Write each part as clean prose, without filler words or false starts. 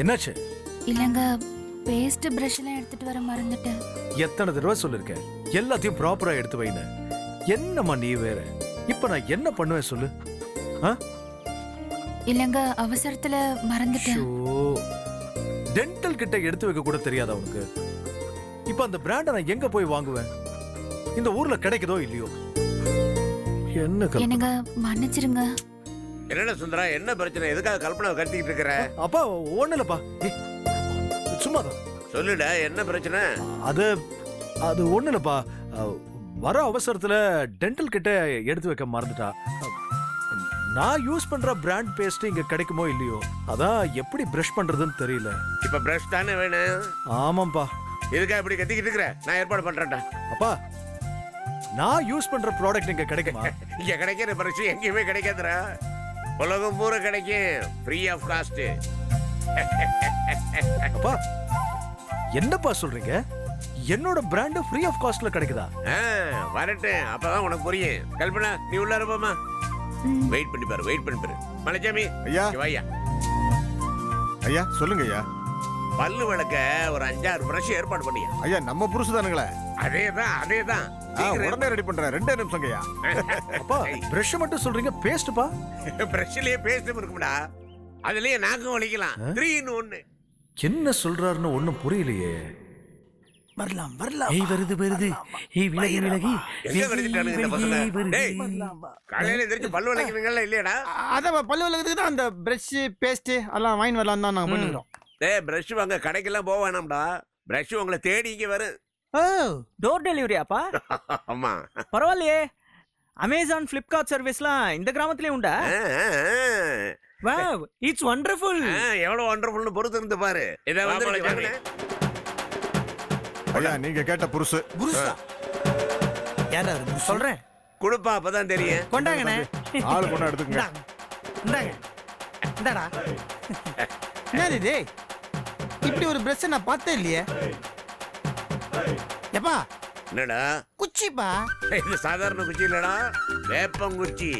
என்னாச்சு? இல்லங்க, paste brush எல்லாம் எடுத்துட்டு வர மறந்துட்டேன். எத்தனை தடவை சொல்லிருக்கேன் எல்லாத்தையும் ப்ராப்பரா எடுத்து வைன்னு. என்னம்மா நீ வேற? இப்ப நான் என்ன பண்ணுவேன் சொல்லு? இல்லங்க, அவசரத்துல மறந்துட்டேன். டென்டல் கிட்ட எடுத்து வைக்க கூட தெரியாதா உனக்கு? இப்ப அந்த பிராண்ட நான் எங்க போய் வாங்குவேன்? இந்த ஊர்ல கிடைக்குதோ இல்லையோ? என்னங்க மன்னிச்சிருங்க. என்னடா சுந்தரா, என்ன பிரச்சனை? எதுக்காக கல்பனை கத்திக்கிட்டு இருக்கிற? அப்பா ஒண்ணு இல்லப்பா, சும்மாதான். சொல்லுடா, என்ன பிரச்சனை? அது ஒண்ணு இல்லப்பா, வர அவசரத்துல டென்டல் கிட்ட எடுத்து வைக்க மறந்துட்டா. நான் யூஸ் பண்ற பிராண்ட் பேஸ்ட் இங்க கிடைக்குமோ இல்லையோ, அதான் எப்படி பிரஷ் பண்றதுன்னு தெரியல. இப்ப பிரஷ் தானே வேணும்? ஆமாப்பா. எதுக்காக இப்படி கத்திக்கிட்டு இருக்கிற? நான் ஏற்பாடு பண்றேன்டா. அப்பா, நான் யூஸ் பண்ற ப்ராடக்ட் இங்க கிடைக்குமா? இங்க கிடைக்கிற பிரஷ் எங்கேயுமே கிடைக்காதுடா. உலகம் பூரா கிடைக்கும், ஃப்ரீ ஆஃப் காஸ்ட். அப்பா என்னப்பா சொல்றீங்க? என்னோட பிராண்ட் ஃப்ரீ ஆஃப் காஸ்ட்ல கிடைக்குதா? வரட்டும், அப்பதான் உனக்கு புரியும். கல்பனா, நீ உள்ள இருப்பமா. வெயிட் பண்ணி பாரு, வெயிட் பண்ணி பாரு. மலைச்சாமி ஐயா, வாயா. ஐயா சொல்லுங்க ஐயா. பல்லு விளக்க ஒரு 5-6 பிரஷ் ஏற்பாடு பண்ணியா? ஐயா நம்ம புருஷ தானுங்களே. அதேதான் உடனே ரெடி பண்றேன். 2 நிமிஷம் ஐயா. அப்பா பிரஷ் மட்டும் சொல்றீங்க, பேஸ்ட்பா? பிரஷ்லயே பேஸ்ட் இருக்கும்டா, அதுலயே நாக்கும் வலிக்கலாம். 3 in 1. என்ன சொல்றாருன்னு ஒண்ணும் புரியலையே. வரலாம் வரலாம். ஏய் வருது. ஏய் விலகி எங்க வெடிச்சிட்டானுங்க இந்த பசங்க? டேய், காலையில எந்திரிச்சு பல்லு விளக்குறீங்களா இல்லையாடா? அத பல்லு விளக்குறதுக்கு தான் அந்த பிரஷ் பேஸ்ட் எல்லாம் வாங்கி வரலாம் தான் நாங்க பண்ணிக்கிறோம். டேய், பிரஷ் வாங்க கடைக்கெல்லாம் போக வேணாம்டா. பிரஷ் உங்களை தேடி இங்க வரும். ஓ, டோர் டெலிவரியாப்பா? ஆமா. பரவாயில்லையே. அமேசான், ஃபிளிப்கார்ட் சர்வீஸ்லாம் இந்த கிராமத்திலே உண்டா? Wow, it's wonderful. எவ்வளவு வண்டர்ஃபுல்னு பொறுத்து இருந்து பாரு. இத வந்து ஐயா நீங்க கேட்ட புருஷ. புருஷா? யாரா சொல்றேன். குடுப்பா, அப்பதான் தெரியும். கொண்டாங்கண்ணே. ஆளு கொண்டா எடுத்துக்கங்க. இந்தாங்க. இந்தாடா. என்னது இது? இப்படி ஒரு பிரஷ் நான் பார்த்தே இல்லையே. எப்பா என்னடா குச்சிப்பா? இது சாதாரண குச்சி இல்லடா, வேப்பங்குச்சி.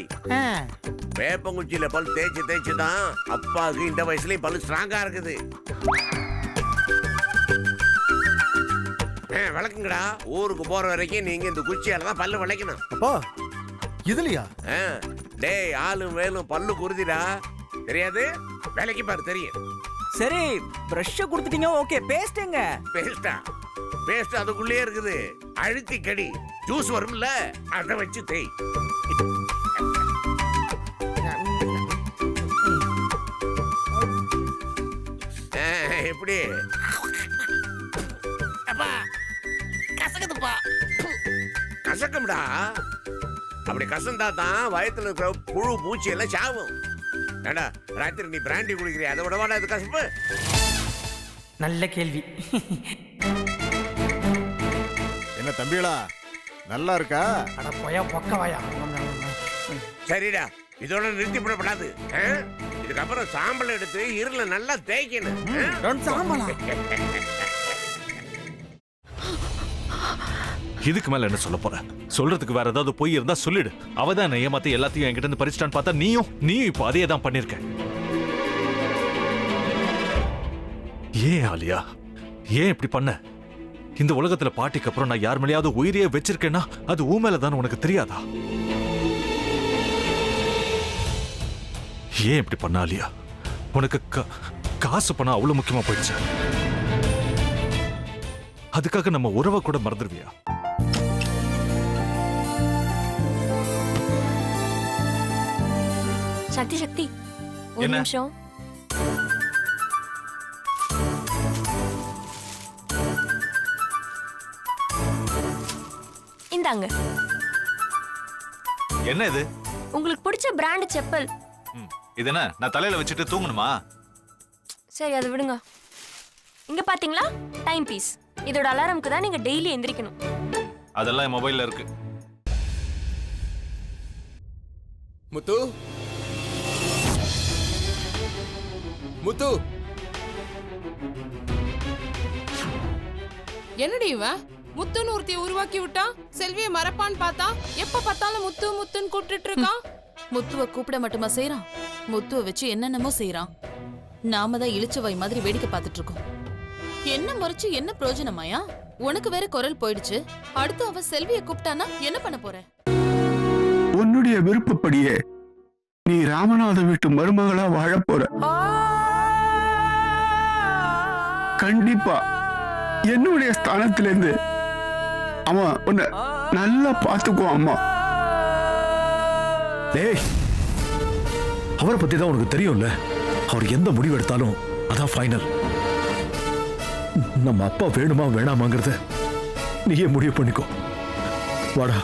வேப்பங்குச்சியில பல் தேய்ச்சு தான் அப்பாவுக்கு இந்த வயசுலயும் பல்லு ஸ்ட்ராங்கா இருக்குது. விளக்குங்கடா. ஊருக்கு போற வரைக்கும் நீங்க இந்த குச்சியால தான் பல்லு விளக்கணும். அப்பா இதுலயா? டேய், ஆளும் வேலும் பல்லு குருதிடா. தெரியாது? வேலைக்கு பாரு, தெரியும். சரி, பிரஷ் கொடுத்துட்டீங்க, ஓகே. பேஸ்ட்ங்க? பேஸ்ட் அதுக்குள்ளே இருக்குது. அழுத்தி கடி, ஜூஸ் வரும்ல, அதை வச்சு தேய். எப்படி? கசக்கும்டா. அப்படி கசந்தா தான் வயத்துல இருக்கிற புழு பூச்சி எல்லாம் சாவும். ஏண்டா, ராத்திரி நீ பிராண்டி குடிக்கிறியா? அதை விடவாடா இது கசப்பு? நல்ல கேள்வி. என்ன தம்பிகளா, நல்லா இருக்கா? அட போயா பொக்கவாயா. சரிடா, இதோட நிறுத்தி விடப்படாது. இதுக்கப்புறம் சாம்பல் எடுத்து இருள நல்லா தேய்க்கணும். இதுக்கு மேல என்ன சொல்ல போற? சொல்றதுக்கு வேற ஏதாவது போய் இருந்தா சொல்லிடு. அவதான் ஏமாத்தி எல்லாத்தையும் என்கிட்ட இருந்து பறிச்சிட்டான்னு பார்த்தா நீயும் இப்ப அதே தான் பண்ணிருக்க. ஏன் ஆலியா, ஏன் இப்படி பண்ண? இந்த உலகத்துல பாட்டிக்கு அப்புறம் நான் யார் மேலேயாவது உயிரையே வச்சிருக்கேன்னா அது ஊ மேலதான் உனக்கு தெரியாதா? ஏன் இப்படி பண்ண ஆலியா? உனக்கு காசு பணம் அவ்வளவு முக்கியமா போயிடுச்சு. அதுக்காக நம்ம உறவை கூட மறந்துடுவியா? சக்தி ஒரு நிமிஷம். இந்தாங்க. என்ன இது? உங்களுக்கு பிடிச்ச பிராண்ட் செப்பல். இது என்ன, நான் தலையில வச்சுட்டு தூங்கணுமா? சரி, அதை விடுங்க. இங்க பாத்தீங்களா, டைம் பீஸ். இதோட அலாரம்க்கு தான் நீங்க டெய்லி எந்திரிக்கணும். அதெல்லாம் என் மொபைல்ல இருக்கு. முத்து, முத்து, என்னடி இவன் முத்துன்னு ஒருத்திய உருவாக்கி விட்டான். செல்விய மறப்பான்னு பார்த்தா எப்ப பார்த்தாலும் முத்து முத்துன்னு கூப்பிட்டு இருக்கான். முத்துவ கூப்பிட மட்டுமா செய்யறான், முத்துவ வச்சு என்னென்னமோ செய்யறான். நாம தான் இளிச்சவாய் மாதிரி வேடிக்கை பார்த்துட்டு இருக்கோம். என்ன முறைச்சு என்ன பிரயோஜனமாயா? உனக்கு வேற குரல் போயிடுச்சு. அடுத்து அவ செல்வியை கூப்பிட்டானா என்ன பண்ண போற? உன்னுடைய விருப்பப்படியே நீ ராமநாத வீட்டு மருமகளா வாழ போற. கண்டிப்பா என்னுடைய ஸ்தானத்திலிருந்து அவன் உன்னை நல்லா பார்த்துக்குவான் அம்மா. டேய், அவரை பத்தி தான் உனக்கு தெரியும்ல. அவர் எந்த முடிவு எடுத்தாலும் அதான் ஃபைனல். நம்ம அப்பா வேணுமா வேணாமாங்கிறத நீயே முடிவு பண்ணிக்கோ. வாடா.